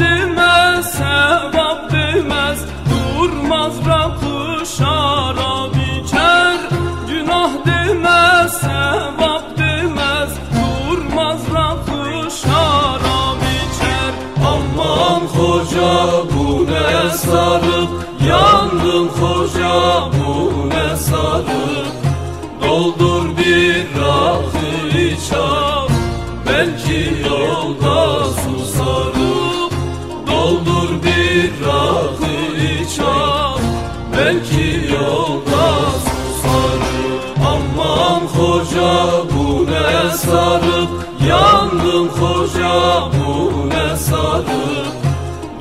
demez, sevap demez, durmaz rakı şarap içer. Günah demez, sevap demez, durmaz rakı şarap içer. Aman hoca bu ne sarık, yandım hoca bu ne sarık. Doldur bir rakı iç al, belki yolda susarım. Doldur bir rakı iç al, belki yolda susarım. Aman hoca bu ne sarık, yandım hoca bu ne sarık.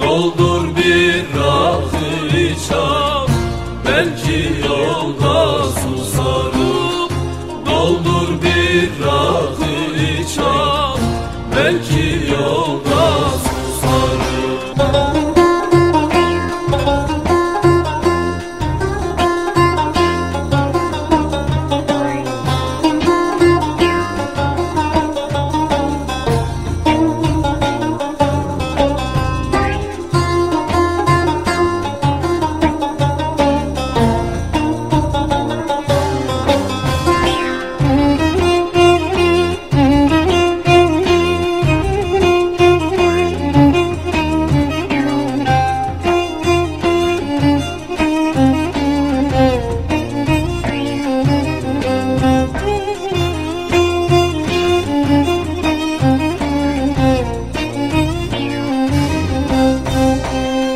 Doldur bir rakı iç al, belki yolda susarım. Doldur bir rakı iç al, belki yolda susarım.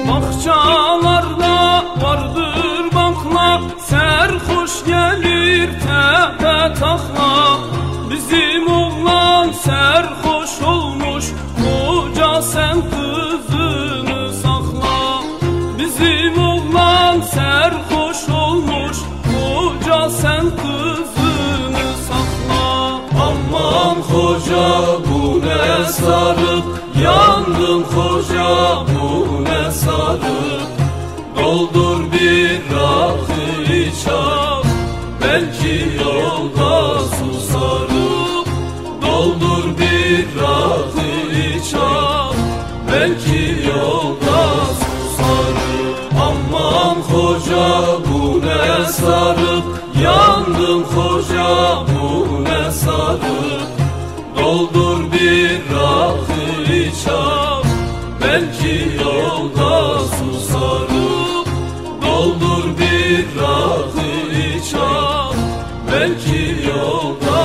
Bahçalarda vardır bakla, serhoş gelir tepe takla. Bizim oğlan serhoş olmuş, hoca sen kızını sakla. Bizim oğlan serhoş olmuş, hoca sen kızını sakla. Aman hoca bu ne sarık, yandım hoca bu ne sarık. Doldur bir rakı iç al, belki yolda susarım. Doldur bir rakı iç al, belki yolda susarım. Aman hoca bu ne sarık, yandım hoca bu ne sarık. Doldur bir rakı iç al, belki yolda susarım. Doldur bir rakı iç al, belki yolda